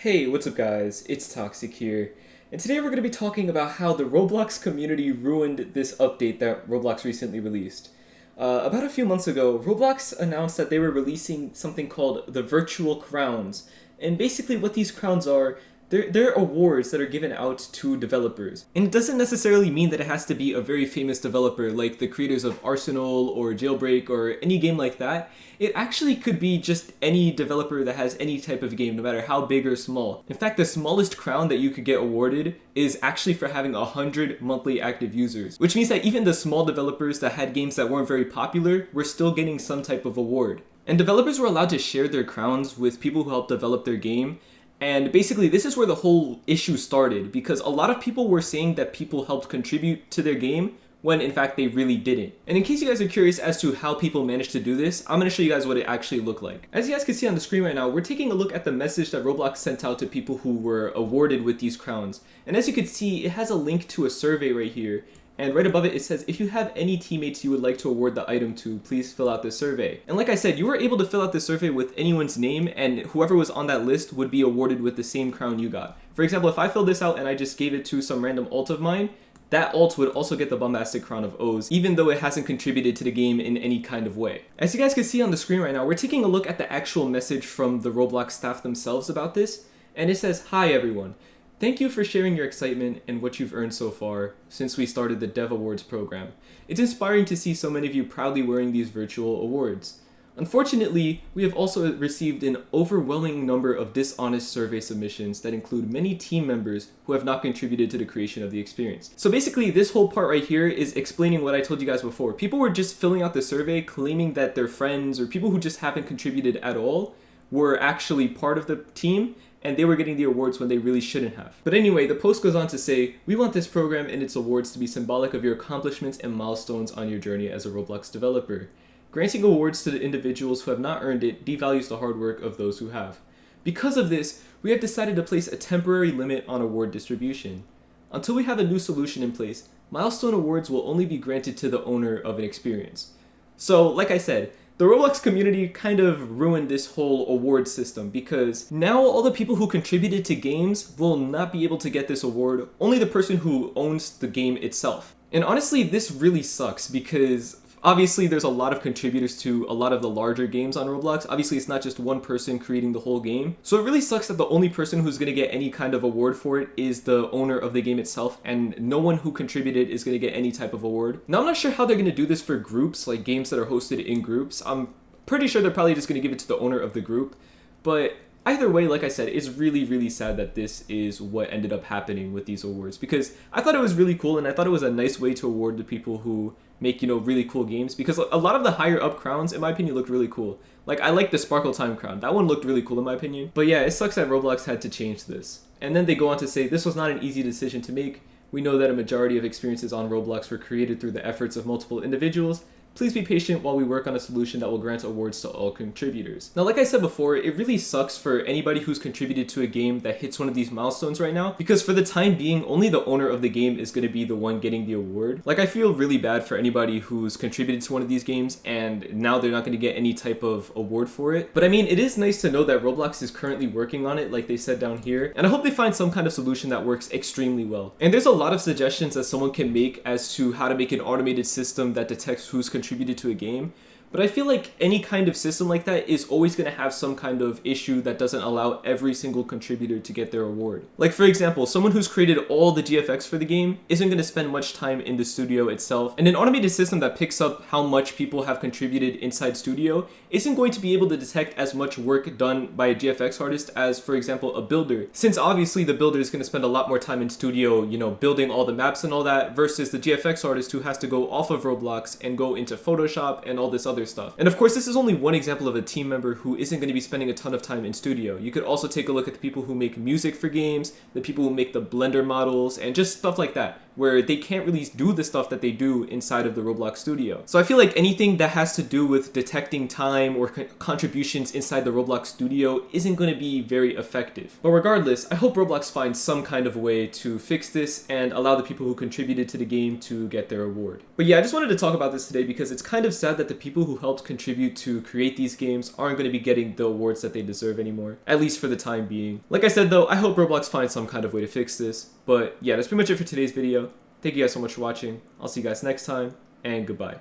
Hey, what's up guys? It's Toxic here, and today we're going to be talking about how the Roblox community ruined this update that Roblox recently released. About a few months ago, Roblox announced that they were releasing something called the Virtual Crowns, and basically what these crowns are, they're awards that are given out to developers. And it doesn't necessarily mean that it has to be a very famous developer like the creators of Arsenal or Jailbreak or any game like that. It actually could be just any developer that has any type of game, no matter how big or small. In fact, the smallest crown that you could get awarded is actually for having 100 monthly active users, which means that even the small developers that had games that weren't very popular were still getting some type of award. And developers were allowed to share their crowns with people who helped develop their game. And basically, this is where the whole issue started, because a lot of people were saying that people helped contribute to their game when in fact they really didn't. And in case you guys are curious as to how people managed to do this, I'm going to show you guys what it actually looked like. As you guys can see on the screen right now, we're taking a look at the message that Roblox sent out to people who were awarded with these crowns. And as you can see, it has a link to a survey right here. And right above it, it says, if you have any teammates you would like to award the item to, please fill out this survey. And like I said, you were able to fill out this survey with anyone's name, and whoever was on that list would be awarded with the same crown you got. For example, if I filled this out and I just gave it to some random alt of mine, that alt would also get the bombastic crown of O's, even though it hasn't contributed to the game in any kind of way. As you guys can see on the screen right now, we're taking a look at the actual message from the Roblox staff themselves about this, and it says, "Hi everyone. Thank you for sharing your excitement and what you've earned so far since we started the Dev Awards program. It's inspiring to see so many of you proudly wearing these virtual awards. Unfortunately, we have also received an overwhelming number of dishonest survey submissions that include many team members who have not contributed to the creation of the experience." So basically, this whole part right here is explaining what I told you guys before. People were just filling out the survey claiming that their friends or people who just haven't contributed at all were actually part of the team, and they were getting the awards when they really shouldn't have. But anyway, the post goes on to say, "We want this program and its awards to be symbolic of your accomplishments and milestones on your journey as a Roblox developer. Granting awards to the individuals who have not earned it devalues the hard work of those who have. Because of this, we have decided to place a temporary limit on award distribution. Until we have a new solution in place, milestone awards will only be granted to the owner of an experience." So, like I said, the Roblox community kind of ruined this whole award system, because now all the people who contributed to games will not be able to get this award, only the person who owns the game itself. And honestly, this really sucks, because obviously there's a lot of contributors to a lot of the larger games on Roblox. Obviously it's not just one person creating the whole game. So it really sucks that the only person who's going to get any kind of award for it is the owner of the game itself, and no one who contributed is going to get any type of award. Now I'm not sure how they're going to do this for groups, like games that are hosted in groups. I'm pretty sure they're probably just going to give it to the owner of the group. But either way, like I said, it's really, really sad that this is what ended up happening with these awards, because I thought it was really cool, and I thought it was a nice way to award the people who make, really cool games, because a lot of the higher up crowns, in my opinion, look really cool. Like, I like the Sparkle Time crown. That one looked really cool in my opinion. But yeah, it sucks that Roblox had to change this. And then they go on to say, "This was not an easy decision to make. We know that a majority of experiences on Roblox were created through the efforts of multiple individuals. Please be patient while we work on a solution that will grant awards to all contributors." Now, like I said before, it really sucks for anybody who's contributed to a game that hits one of these milestones right now, because for the time being, only the owner of the game is going to be the one getting the award. Like, I feel really bad for anybody who's contributed to one of these games and now they're not going to get any type of award for it. But I mean, it is nice to know that Roblox is currently working on it, like they said down here, and I hope they find some kind of solution that works extremely well. And there's a lot of suggestions that someone can make as to how to make an automated system that detects who's contributed to a game, but I feel like any kind of system like that is always going to have some kind of issue that doesn't allow every single contributor to get their award. Like, for example, someone who's created all the GFX for the game isn't going to spend much time in the studio itself, and an automated system that picks up how much people have contributed inside studio isn't going to be able to detect as much work done by a GFX artist as, for example, a builder, since obviously the builder is going to spend a lot more time in studio, building all the maps and all that, versus the GFX artist who has to go off of Roblox and go into Photoshop and all this other stuff. And of course, this is only one example of a team member who isn't going to be spending a ton of time in studio. You could also take a look at the people who make music for games, the people who make the Blender models, and just stuff like that. where they can't really do the stuff that they do inside of the Roblox studio. So I feel like anything that has to do with detecting time or contributions inside the Roblox studio isn't going to be very effective. But regardless, I hope Roblox finds some kind of way to fix this and allow the people who contributed to the game to get their reward. But yeah, I just wanted to talk about this today because it's kind of sad that the people who helped contribute to create these games aren't going to be getting the awards that they deserve anymore, at least for the time being. Like I said though, I hope Roblox finds some kind of way to fix this. But yeah, that's pretty much it for today's video. Thank you guys so much for watching. I'll see you guys next time, and goodbye.